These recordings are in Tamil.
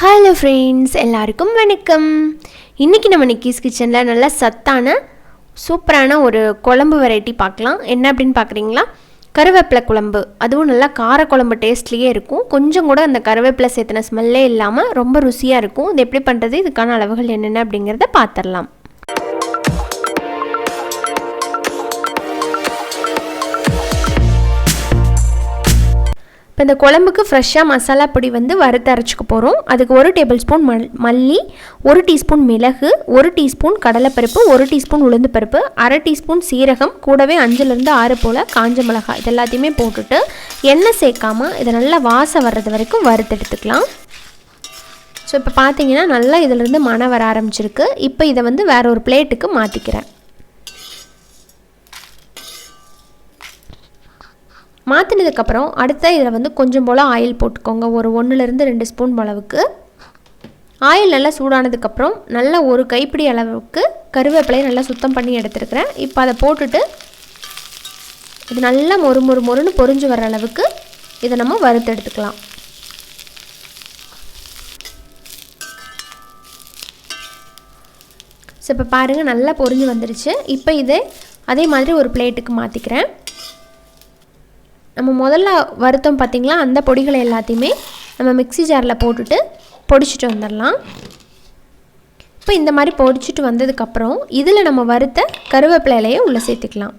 ஹலோ ஃப்ரெண்ட்ஸ், எல்லாருக்கும் வணக்கம். இன்றைக்கி நம்ம நிக்கிஸ் கிச்சனில் நல்ல சத்தான சூப்பரான ஒரு குழம்பு வெரைட்டி பார்க்கலாம். என்ன அப்படின்னு பார்க்குறீங்களா? கருவேப்பிலை குழம்பு. அதுவும் நல்லா கார குழம்பு டேஸ்ட்லேயே இருக்கும். கொஞ்சம் கூட அந்த கருவேப்பிலை சேர்த்துன ஸ்மெல்லே இல்லாமல் ரொம்ப ருசியாக இருக்கும். இது எப்படி பண்ணுறது, இதுக்கான அளவுகள் என்னென்ன அப்படிங்கிறத பார்த்துடலாம். இப்போ இந்த குழம்புக்கு ஃப்ரெஷ்ஷாக மசாலா பொடி வறுத்து அரைச்சிக்க போகிறோம். அதுக்கு 1 டேபிள் ஸ்பூன் மல்லி, 1 டீஸ்பூன் மிளகு, 1 டீஸ்பூன் கடலைப்பருப்பு, 1 டீஸ்பூன் உளுந்து பருப்பு, அரை டீஸ்பூன் சீரகம், கூடவே 5லேருந்து 6 போல் காஞ்ச மிளகாய் இது எல்லாத்தையுமே போட்டுட்டு எண்ணெய் சேர்க்காமல் இதை நல்லா வாசம் வர்றது வரைக்கும் வறுத்து எடுத்துக்கலாம். ஸோ இப்போ பார்த்தீங்கன்னா நல்லா இதிலேருந்து மணம் வர ஆரம்பிச்சிருக்கு. இப்போ இதை வேற ஒரு பிளேட்டுக்கு மாற்றிக்கிறேன். மாற்றினதுக்கப்புறம் அடுத்த இதில் கொஞ்சம் போல் ஆயில் போட்டுக்கோங்க. ஒரு 1லேருந்து 2 ஸ்பூன் அளவுக்கு ஆயில் நல்லா சூடானதுக்கப்புறம் நல்லா ஒரு கைப்பிடி அளவுக்கு கருவேப்பிலையை நல்லா சுத்தம் பண்ணி எடுத்துருக்கிறேன். இப்போ அதை போட்டுட்டு இது நல்லா மொறுன்னு பொரிஞ்சு வர அளவுக்கு இதை நம்ம வறுத்து எடுத்துக்கலாம். ஸோ இப்போ பாருங்கள் நல்லா பொரிஞ்சு வந்துடுச்சு. இப்போ இதை அதே மாதிரி ஒரு பிளேட்டுக்கு மாற்றிக்கிறேன். நம்ம முதல்ல வறுத்தோம் பார்த்திங்களா, அந்த பொடிகளை எல்லாத்தையுமே நம்ம மிக்ஸி ஜாரில் போட்டுட்டு பொடிச்சிட்டு வந்துடலாம். இப்போ இந்த மாதிரி பொடிச்சிட்டு வந்ததுக்கப்புறம் இதில் நம்ம வறுத்த கருவேப்பிலையிலையே உள்ளே சேர்த்துக்கலாம்.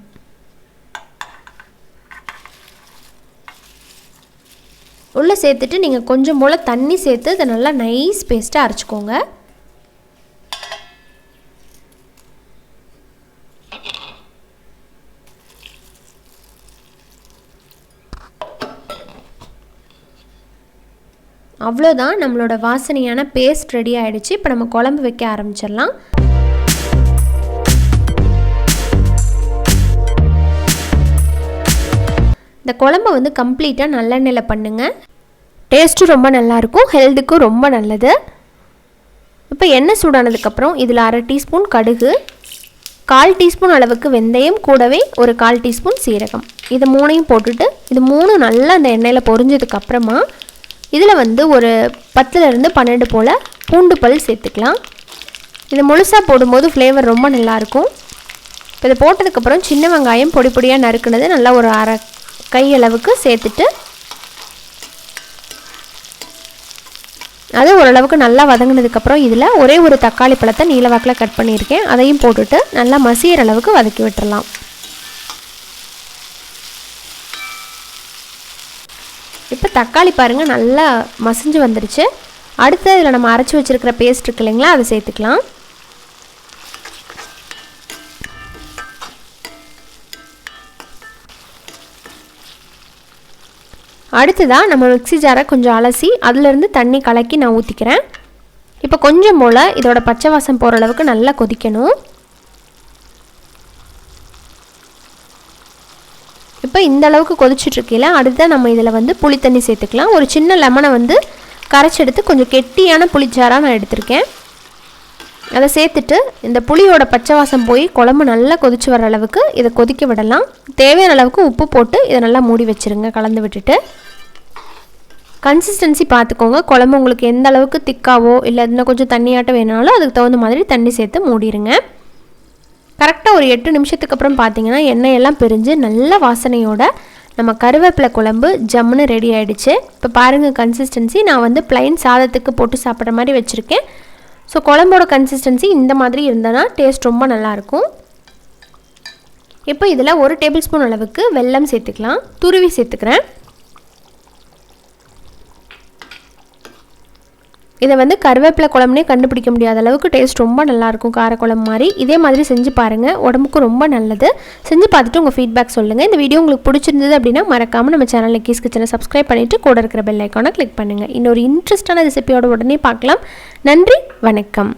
உள்ளே சேர்த்துட்டு நீங்கள் கொஞ்சம் போல் தண்ணி சேர்த்து அதை நல்லா நைஸ் பேஸ்ட்டாக அரைச்சிக்கோங்க. அவ்வளோதான், நம்மளோட வாசனையான பேஸ்ட் ரெடி ஆகிடுச்சு. இப்போ நம்ம குழம்பு வைக்க ஆரம்பிச்சிடலாம். இந்த குழம்பை கம்ப்ளீட்டாக நல்லெண்ணெயில் பண்ணுங்கள். டேஸ்ட்டும் ரொம்ப நல்லாயிருக்கும், ஹெல்த்துக்கும் ரொம்ப நல்லது. இப்போ எண்ணெய் சூடானதுக்கப்புறம் இதில் அரை டீஸ்பூன் கடுகு, 1/4 டீஸ்பூன் அளவுக்கு வெந்தயம், கூடவே ஒரு 1/4 டீஸ்பூன் சீரகம், இது 3ஐயும் போட்டுட்டு இது 3 நல்லா அந்த எண்ணெயில் பொரிஞ்சதுக்கப்புறமா இதில் ஒரு 10லேருந்து 12 போல் பூண்டு பல் சேர்த்துக்கலாம். இது முழுசாக போடும்போது ஃப்ளேவர் ரொம்ப நல்லாயிருக்கும். இப்போ இதை போட்டதுக்கப்புறம் சின்ன வெங்காயம் பொடி பொடியாக நறுக்குனது நல்லா ஒரு அரை கை அளவுக்கு சேர்த்துட்டு அது ஓரளவுக்கு நல்லா வதங்கினதுக்கப்புறம் இதில் ஒரே ஒரு தக்காளி பழத்தை நீளவாக்கில் கட் பண்ணியிருக்கேன், அதையும் போட்டுட்டு நல்லா மசிகிற அளவுக்கு வதக்கி விட்டுறலாம். இப்போ தக்காளி பாருங்கள் நல்லா மசிஞ்சு வந்துடுச்சு. அடுத்து இதில் நம்ம அரைச்சி வச்சுருக்கிற பேஸ்ட் இருக்கு இல்லைங்களா, அதை சேர்த்துக்கலாம். அடுத்ததாக நம்ம மிக்ஸி ஜாரை கொஞ்சம் அலசி அதிலேருந்து தண்ணி கலக்கி நான் ஊற்றிக்கிறேன். இப்போ கொஞ்சம் போல் இதோட பச்சை வாசம் போகிற அளவுக்கு நல்லா கொதிக்கணும். இப்போ இந்த அளவுக்கு கொதிச்சுட்ருக்கீங்களா, அடுத்த நம்ம இதில் புளி தண்ணி சேர்த்துக்கலாம். ஒரு சின்ன லெமனை கரைச்சி எடுத்து கொஞ்சம் கெட்டியான புளிச்சாராக நான் எடுத்திருக்கேன். அதை சேர்த்துட்டு இந்த புளியோட பச்சை வாசம் போய் குழம்பு நல்லா கொதிச்சு வர அளவுக்கு இதை கொதிக்க விடலாம். தேவையான அளவுக்கு உப்பு போட்டு இதை நல்லா மூடி வச்சுருங்க. கலந்து விட்டுட்டு கன்சிஸ்டன்சி பார்த்துக்கோங்க. குழம்பு உங்களுக்கு எந்த அளவுக்கு திக்காவோ இல்லை இன்னும் கொஞ்சம் தண்ணியாட்டம் வேணாலும் அதுக்கு தகுந்த மாதிரி தண்ணி சேர்த்து மூடிடுங்க. கரெக்டாக ஒரு 8 நிமிஷத்துக்கு அப்புறம் பார்த்தீங்கன்னா எண்ணெயெல்லாம் பிரிஞ்சு நல்ல வாசனையோட நம்ம கருவேப்பிலை குழம்பு ஜம்முன்னு ரெடி ஆகிடுச்சு. இப்போ பாருங்கள் கன்சிஸ்டன்சி, நான் ப்ளைன் சாதத்துக்கு போட்டு சாப்பிட்ற மாதிரி வச்சுருக்கேன். ஸோ குழம்போட கன்சிஸ்டன்சி இந்த மாதிரி இருந்ததுன்னா டேஸ்ட் ரொம்ப நல்லாயிருக்கும். இப்போ இதில் 1 டேபிள் ஸ்பூன் அளவுக்கு வெல்லம் சேர்த்துக்கலாம். துருவி சேர்த்துக்கிறேன். இதை கருவேப்பிலை குழம்புனே கண்டுபிடிக்க முடியாத அளவுக்கு டேஸ்ட் ரொம்ப நல்லாயிருக்கும், காரக்குழம்பு மாதிரி. இதே மாதிரி செஞ்சு பாருங்கள், உடம்புக்கு ரொம்ப நல்லது. செஞ்சு பார்த்துட்டு உங்கள் ஃபீட்பேக் சொல்லுங்கள். இந்த வீடியோ உங்களுக்கு பிடிச்சிருந்தது அப்படின்னா மறக்காமல் நம்ம சேனல் நிக்கிஸ் கிச்சனை சப்ஸ்கிரைப் பண்ணிவிட்டு கூட இருக்கிற பெல் ஐக்கானை கிளிக் பண்ணுங்கள். இன்னொரு இன்ட்ரெஸ்டான ரெசிபியோட உடனே பார்க்கலாம். நன்றி, வணக்கம்.